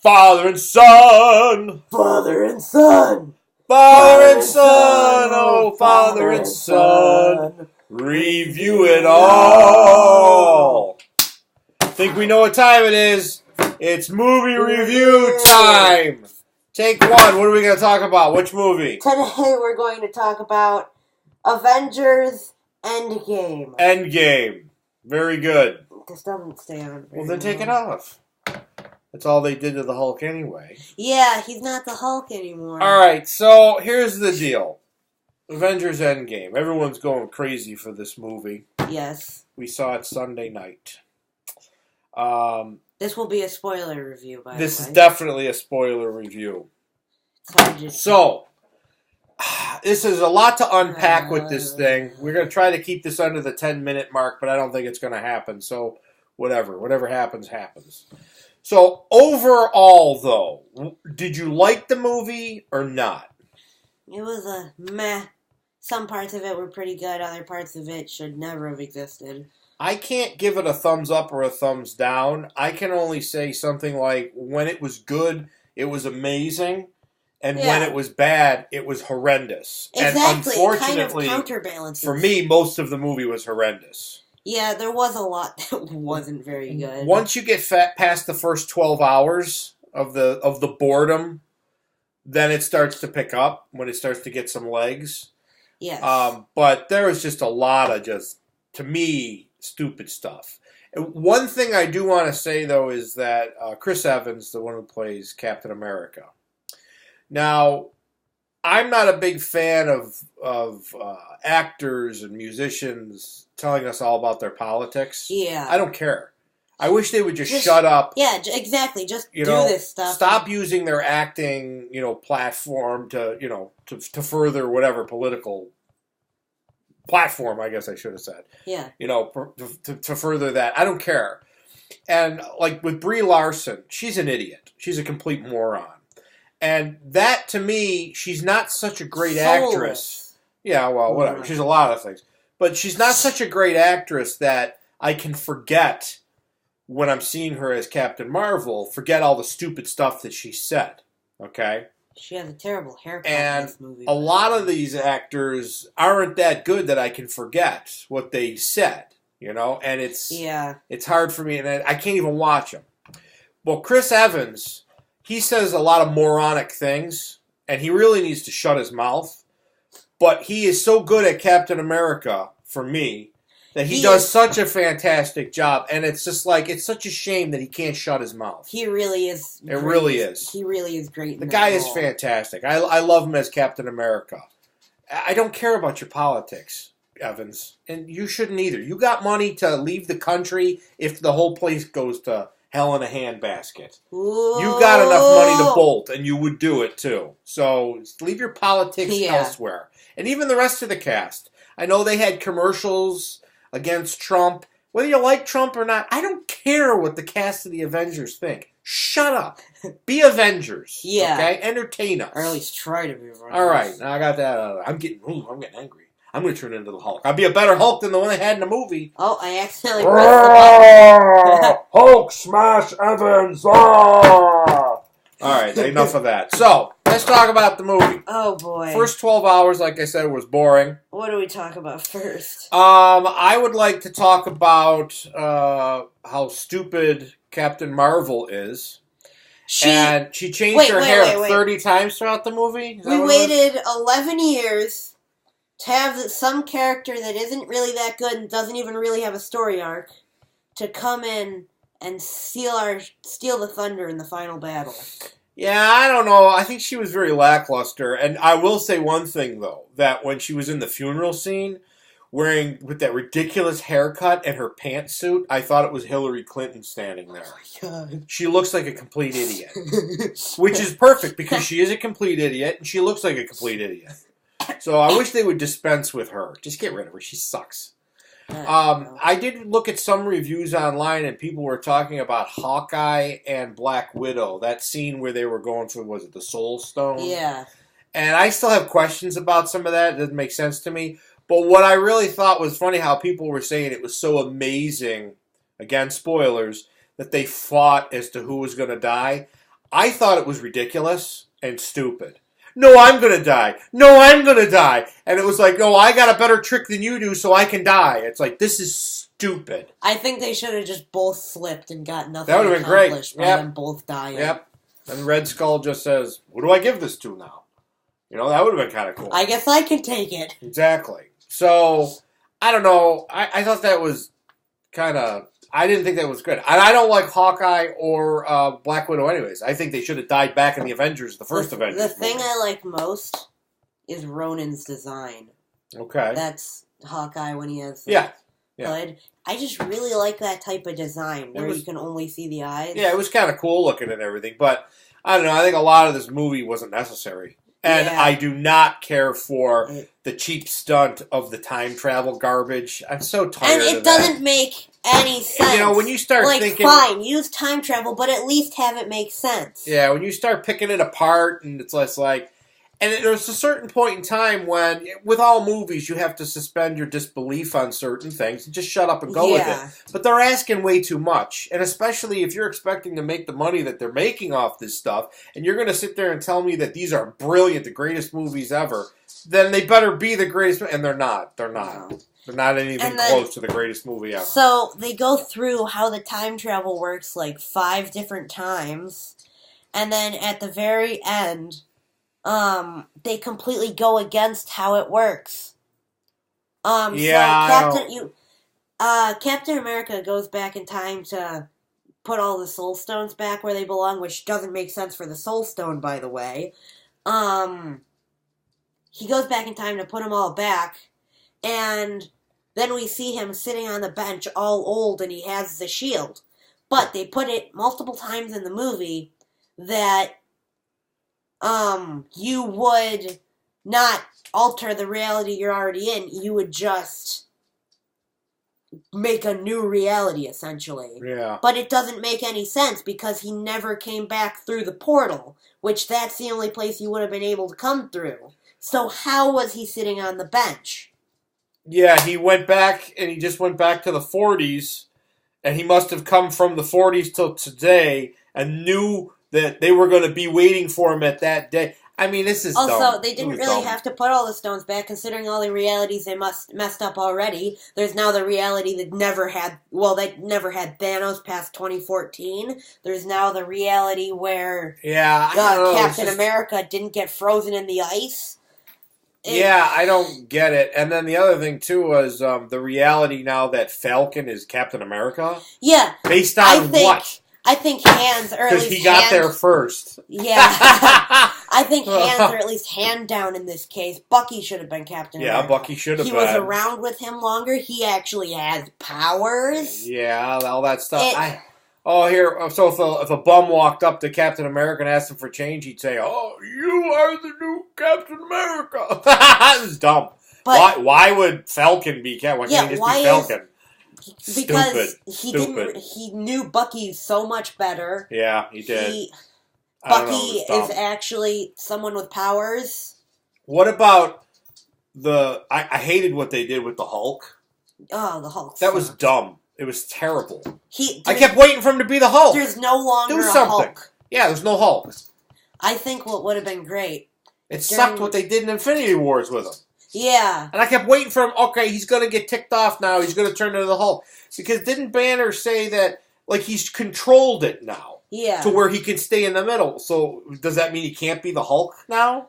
Father and son. Father and son. Father and son. Oh, father and son. Review it all. Think we know what time it is. It's movie review time. Take one. What are we going to talk about? Which movie? Today we're going to talk about Avengers Endgame. Endgame. Very good. This doesn't stay on. Well, then take it off. That's all they did to the Hulk anyway. Yeah, he's not the Hulk anymore. Alright, so here's the deal. Avengers Endgame. Everyone's going crazy for this movie. Yes. We saw it Sunday night. This will be a spoiler review, by the way. This is definitely a spoiler review. So, this is a lot to unpack with this thing. We're going to try to keep this under the 10-minute mark, but I don't think it's going to happen. So, whatever happens, happens. So, overall, though, did you like the movie or not? It was a meh. Some parts of it were pretty good. Other parts of it should never have existed. I can't give it a thumbs up or a thumbs down. I can only say something like, when it was good, it was amazing. And when it was bad, it was horrendous. Exactly. And unfortunately, kind of counterbalances. For me, most of the movie was horrendous. Yeah, there was a lot that wasn't very good. Once you get past the first 12 hours of the boredom, then it starts to pick up when it starts to get some legs. Yes. But there was just a lot of just, to me, stupid stuff. One thing I do want to say, though, is that Chris Evans, the one who plays Captain America. Now, I'm not a big fan of actors and musicians telling us all about their politics. Yeah. I don't care. I wish they would just shut up. Yeah, exactly. Just do this stuff. Stop using their acting, platform to further whatever political platform, I guess I should have said. Yeah. To further that. I don't care. And like with Brie Larson, she's an idiot. She's a complete moron. And that, to me, she's not such a great actress. Yeah, well, whatever. She's a lot of things. But she's not such a great actress that I can forget, when I'm seeing her as Captain Marvel, forget all the stupid stuff that she said. Okay? She has a terrible haircut in this movie. A lot of these actors aren't that good that I can forget what they said. And it's hard for me, and I can't even watch them. Well, Chris Evans, he says a lot of moronic things, and he really needs to shut his mouth. But he is so good at Captain America, for me, that he does such a fantastic job. And it's just like, it's such a shame that he can't shut his mouth. He really is. It really is. He really is great. The guy is fantastic. I love him as Captain America. I don't care about your politics, Evans. And you shouldn't either. You got money to leave the country if the whole place goes to hell in a handbasket. You got enough money to bolt, and you would do it too. So leave your politics elsewhere. And even the rest of the cast. I know they had commercials against Trump. Whether you like Trump or not, I don't care what the cast of the Avengers think. Shut up. Be Avengers. Yeah. Okay? Entertain us. Or at least try to be Avengers. All right. Now I got that out of there. I'm getting angry. I'm going to turn into the Hulk. I'll be a better Hulk than the one they had in the movie. Oh, I accidentally pressed the button. Hulk smash Evans! All right, enough of that. So, let's talk about the movie. Oh, boy. First 12 hours, like I said, was boring. What do we talk about first? I would like to talk about how stupid Captain Marvel is. She changed her hair 30 times throughout the movie? We waited 11 years to have some character that isn't really that good and doesn't even really have a story arc to come in and steal the thunder in the final battle. Yeah, I don't know. I think she was very lackluster. And I will say one thing, though, that when she was in the funeral scene, with that ridiculous haircut and her pantsuit, I thought it was Hillary Clinton standing there. Oh, my God. She looks like a complete idiot. Which is perfect, because she is a complete idiot, and she looks like a complete idiot. So I wish they would dispense with her. Just get rid of her. She sucks. I did look at some reviews online, and people were talking about Hawkeye and Black Widow. That scene where they were going for, was it the Soul Stone? Yeah. And I still have questions about some of that. It doesn't make sense to me. But what I really thought was funny, how people were saying it was so amazing, again, spoilers, that they fought as to who was going to die. I thought it was ridiculous and stupid. No, I'm going to die. No, I'm going to die. And it was like, no, I got a better trick than you do, so I can die. It's like, this is stupid. I think they should have just both slipped and got nothing That would have been great. by them both dying. Yep. And Red Skull just says, who do I give this to now? You know, that would have been kind of cool. I guess I can take it. Exactly. So, I don't know. I thought that was kind of... I didn't think that was good. And I don't like Hawkeye or Black Widow anyways. I think they should have died back in the Avengers, the first Avengers. The thing I like most is Ronan's design. Okay. That's Hawkeye when he has hood. I just really like that type of design where you can only see the eyes. Yeah, it was kind of cool looking and everything. But, I don't know. I think a lot of this movie wasn't necessary. And I do not care for the cheap stunt of the time travel garbage. I'm so tired of that. And it doesn't make any sense. You know, when you start thinking... fine, use time travel, but at least have it make sense. Yeah, when you start picking it apart, and it's less like... And there's a certain point in time when, with all movies, you have to suspend your disbelief on certain things and just shut up and go with it. But they're asking way too much. And especially if you're expecting to make the money that they're making off this stuff, and you're going to sit there and tell me that these are brilliant, the greatest movies ever, then they better be the greatest... And they're not. They're not. No. They're not anything close to the greatest movie ever. So they go through how the time travel works like 5 different times. And then at the very end... they completely go against how it works. So Captain America goes back in time to put all the Soul Stones back where they belong, which doesn't make sense for the Soul Stone, by the way. He goes back in time to put them all back, and then we see him sitting on the bench all old, and he has the shield. But they put it multiple times in the movie that you would not alter the reality you're already in. You would just make a new reality, essentially. Yeah. But it doesn't make any sense because he never came back through the portal, which that's the only place he would have been able to come through. So how was he sitting on the bench? Yeah, he went back, and he just went back to the 40s, and he must have come from the 40s till today and knew that they were going to be waiting for him at that day. I mean, this is also, dumb. They didn't really have to put all the stones back, considering all the realities they messed up already. There's now the reality that never had Thanos past 2014. There's now the reality where Captain America didn't get frozen in the ice. I don't get it. And then the other thing, too, was the reality now that Falcon is Captain America. Yeah. Based on what? I think hands, or at least because he got there first. Yeah. I think hands, or at least hand down in this case. Bucky should have been Captain America. Yeah, Bucky should have been. He was around with him longer. He actually has powers. Yeah, all that stuff. So if a bum walked up to Captain America and asked him for change, he'd say, "Oh, you are the new Captain America." This is dumb. But why would Falcon be Captain? Why can't he just be Falcon? Because he knew Bucky so much better. Yeah, he did. Bucky is actually someone with powers. What about I hated what they did with the Hulk. Oh, the Hulk. That was dumb. It was terrible. I kept waiting for him to be the Hulk. There's no longer a Hulk. Yeah, there's no Hulk. I think what would have been great. It sucked what they did in Infinity Wars with him. Yeah. And I kept waiting for him, okay, he's going to get ticked off now, he's going to turn into the Hulk. Because didn't Banner say that, like, he's controlled it now? Yeah. To where he can stay in the middle. So, does that mean he can't be the Hulk now?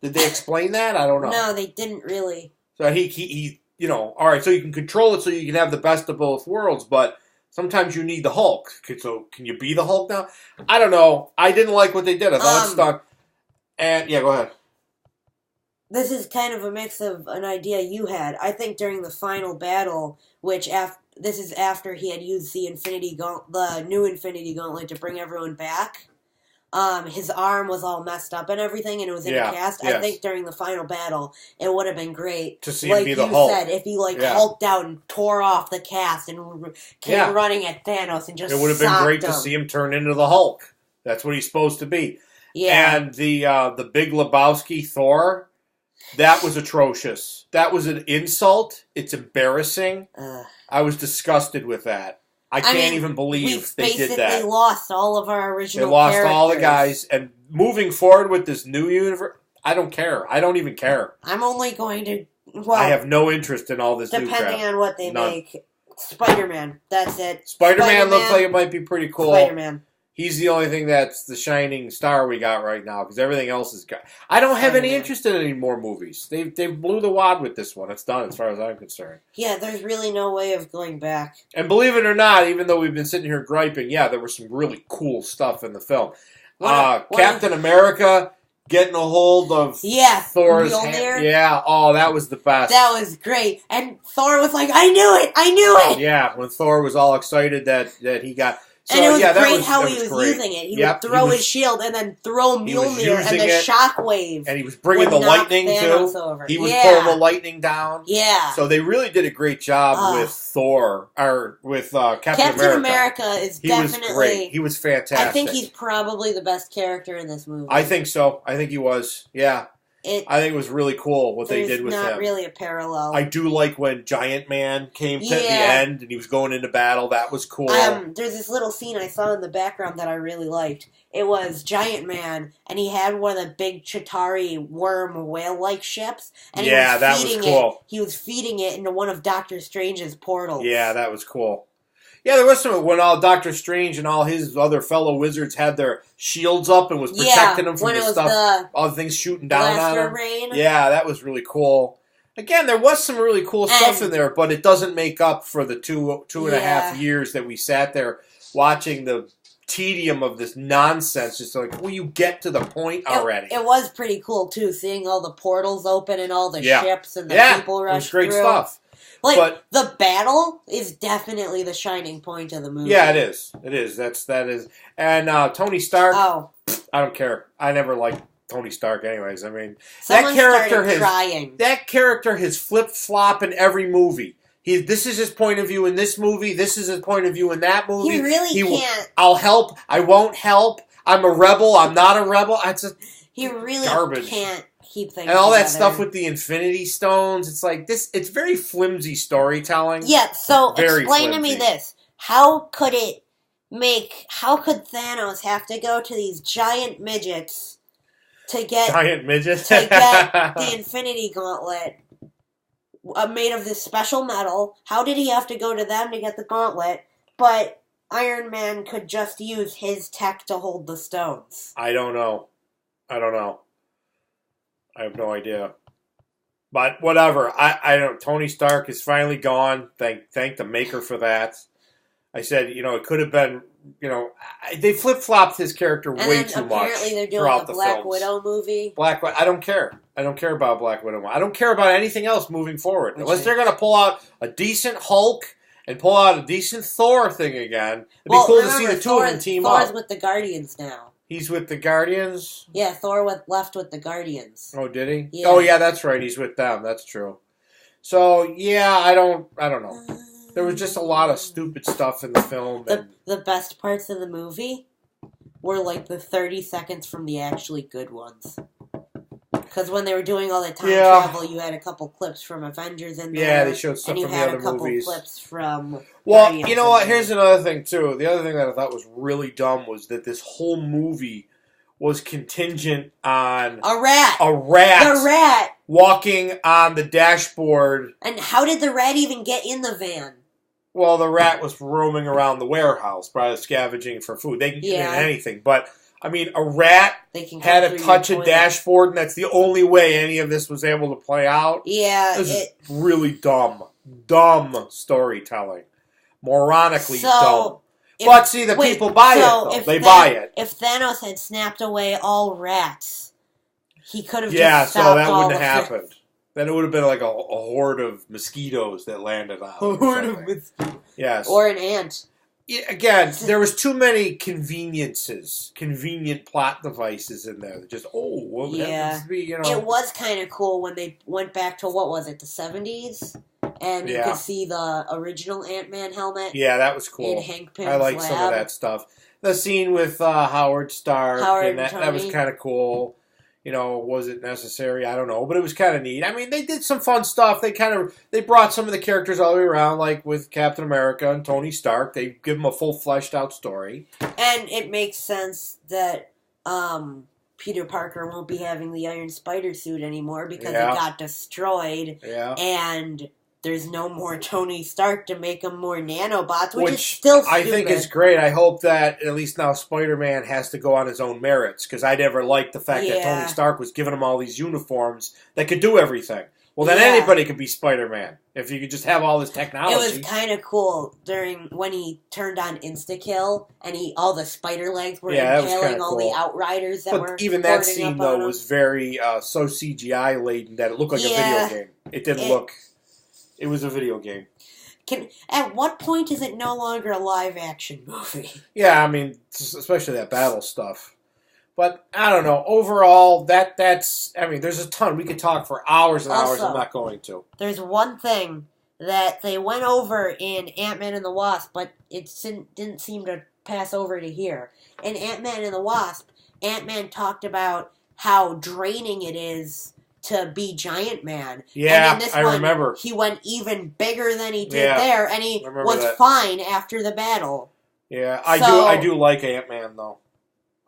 Did they explain that? I don't know. No, they didn't really. So, he alright, so you can control it so you can have the best of both worlds, but sometimes you need the Hulk. So, can you be the Hulk now? I don't know. I didn't like what they did. I thought it stunk. And, yeah, go ahead. This is kind of a mix of an idea you had. I think during the final battle, this is after he had used the new Infinity Gauntlet to bring everyone back. His arm was all messed up and everything, and it was in a cast. Yes. I think during the final battle, it would have been great to see him be the Hulk. Said, if he hulked out and tore off the cast and came running at Thanos and just. It would have been great to see him turn into the Hulk. That's what he's supposed to be. Yeah. And the Big Lebowski Thor. That was atrocious. That was an insult. It's embarrassing. I was disgusted with that. I can't even believe they did that. We basically lost all of our original characters. characters. They lost all the guys. And moving forward with this new universe, I don't care. I don't even care. I'm only going to... Well, I have no interest in all this new crap. Depending on what they make. Spider-Man. That's it. Spider-Man looks like it might be pretty cool. Spider-Man. He's the only thing that's the shining star we got right now, because everything else is... I don't have any interest in any more movies. They blew the wad with this one. It's done as far as I'm concerned. Yeah, there's really no way of going back. And believe it or not, even though we've been sitting here griping, yeah, there was some really cool stuff in the film. Captain America getting a hold of Thor's hand. Yeah, oh, that was the best. That was great. And Thor was like, I knew it! I knew it! Yeah, when Thor was all excited that he got... So, and it was great how he was using it. He would throw his shield and then throw Mjolnir and the shockwave. And he was bringing the lightning, too. Over. He was pulling the lightning down. Yeah. So they really did a great job with Thor, or with Captain America is definitely... He was great. He was fantastic. I think he's probably the best character in this movie. I think so. I think he was. Yeah. I think it was really cool what they did with him. There's not really a parallel. I do like when Giant Man came to the end and he was going into battle. That was cool. There's this little scene I saw in the background that I really liked. It was Giant Man, and he had one of the big Chitauri worm whale-like ships. And that was cool. He was feeding it into one of Doctor Strange's portals. Yeah, that was cool. Yeah, there was some when all Doctor Strange and all his other fellow wizards had their shields up and was protecting them from the stuff, all the things shooting down on them. Rain. Yeah, that was really cool. Again, there was some really cool stuff in there, but it doesn't make up for the two and a half years that we sat there watching the tedium of this nonsense. Just like, will you get to the point already? It was pretty cool too, seeing all the portals open and all the ships and the people rush through. It was great stuff. But the battle is definitely the shining point of the movie. Yeah, it is. It is. That is. And Tony Stark. Oh, I don't care. I never liked Tony Stark, anyways. I mean, that character has flip flop in every movie. This is his point of view in this movie. This is his point of view in that movie. He really can't. I'll help. I won't help. I'm a rebel. I'm not a rebel. He really can't keep things and all together. That stuff with the Infinity Stones. It's like this. It's very flimsy storytelling. Yeah. So explain to me this: how could Thanos have to go to these giant midgets to get the Infinity Gauntlet made of this special metal? How did he have to go to them to get the gauntlet? But Iron Man could just use his tech to hold the stones. I don't know. I have no idea. But whatever. I don't. Tony Stark is finally gone. Thank the maker for that. I said, it could have been, they flip-flopped his character way too much. Apparently they're doing a Black Widow movie. I don't care. I don't care about Black Widow. I don't care about anything else moving forward. Unless they're going to pull out a decent Hulk and pull out a decent Thor thing again. It'd be cool to see the two of them team up. Thor's with the Guardians now. He's with the Guardians? Yeah, Thor left with the Guardians. Oh, did he? Yeah. Oh, yeah, that's right. He's with them. That's true. So, yeah, I don't know. There was just a lot of stupid stuff in the film. The best parts of the movie were like the 30 seconds from the actually good ones. Because when they were doing all the time travel, you had a couple clips from Avengers in there. Yeah, they showed stuff from the other movies. And you had a couple clips from... Well, you know what? Here's another thing, too. The other thing that I thought was really dumb was that this whole movie was contingent on... A rat! The rat! Walking on the dashboard. And how did the rat even get in the van? Well, the rat was roaming around the warehouse, probably scavenging for food. They can get in anything, but... I mean, a rat had to touch a dashboard, and that's the only way any of this was able to play out. Yeah. It was really dumb. Dumb storytelling. Moronically dumb. But see, the people buy it, though. They buy it. If Thanos had snapped away all rats, he could have just stopped that wouldn't have happened. Then it would have been like a horde of mosquitoes that landed on it. A horde of mosquitoes. Yes. Or an ant. Again, there was too many convenient plot devices in there. Just, happens to be, It was kind of cool when they went back to, what was it, the 70s? And you could see the original Ant-Man helmet. Yeah, that was cool. In Hank Pym's I like some of that stuff. The scene with Howard Stark, and that was kind of cool. Was it necessary? I don't know, but it was kind of neat. I mean, they did some fun stuff. They brought some of the characters all the way around, like with Captain America and Tony Stark. They give them a full fleshed out story. And it makes sense that Peter Parker won't be having the Iron Spider suit anymore because it got destroyed. Yeah. And there's no more Tony Stark to make him more nanobots, which is still stupid. I think is great. I hope that at least now SpiderMan has to go on his own merits, because I never liked the fact that Tony Stark was giving him all these uniforms that could do everything. Well, then anybody could be Spider-Man if you could just have all this technology. It was kind of cool when he turned on Insta-Kill and all the spider legs were impaling all the Outriders that were. But even that scene though was very so CGI laden that it looked like a video game. It didn't look. It was a video game. At what point is it no longer a live-action movie? Yeah, I mean, especially that battle stuff. But, I don't know. Overall, there's a ton. We could talk for hours and hours. I'm not going to. There's one thing that they went over in Ant-Man and the Wasp, but it didn't seem to pass over to here. In Ant-Man and the Wasp, Ant-Man talked about how draining it is to be Giant Man. Yeah, and in this I one, remember. He went even bigger than he did there, and he was fine after the battle. Yeah, I do like Ant-Man, though.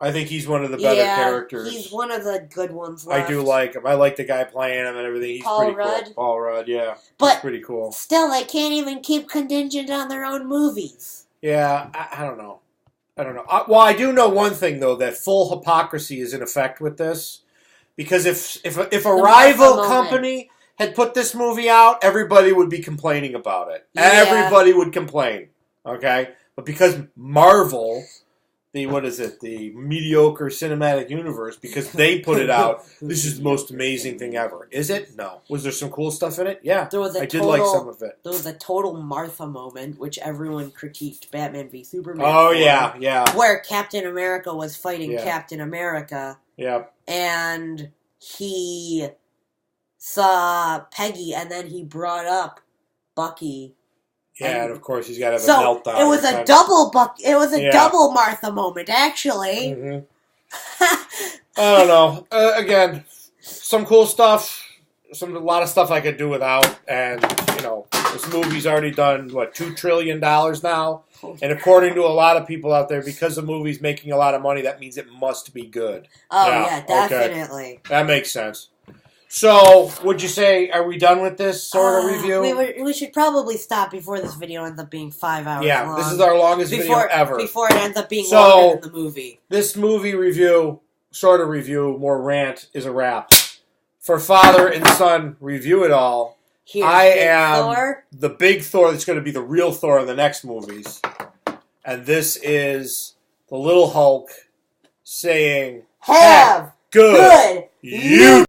I think he's one of the better characters. He's one of the good ones left. I do like him. I like the guy playing him and everything. He's pretty cool. Paul Rudd, yeah. But he's pretty cool. Still, they can't even keep contingent on their own movies. Yeah, I don't know. Well, I do know one thing, though, that full hypocrisy is in effect with this. Because if a rival company had put this movie out, everybody would be complaining about it. Yeah. Everybody would complain. Okay? But because Marvel, the mediocre cinematic universe, because they put it out, this is the most amazing thing ever. Is it? No. Was there some cool stuff in it? Yeah. I did like some of it. There was a total Martha moment, which everyone critiqued Batman v Superman. Oh, yeah. Where Captain America was fighting Captain America. Yep. And he saw Peggy, and then he brought up Bucky. Yeah, and of course he's got to have a meltdown. It was a double It was a double Martha moment, actually. Mm-hmm. I don't know. Again, some cool stuff. A lot of stuff I could do without, and this movie's already done $2 trillion now. And according to a lot of people out there, because the movie's making a lot of money, that means it must be good. Oh, yeah, definitely. Okay. That makes sense. So, would you say, are we done with this sort of review? We should probably stop before this video ends up being 5 hours long. Yeah, this is our longest video ever. Before it ends up being longer than the movie. This movie review, sort of review, more rant, is a wrap. For Father and Son Review It All, I am the big Thor that's going to be the real Thor in the next movies. And this is the little Hulk saying, Have good you.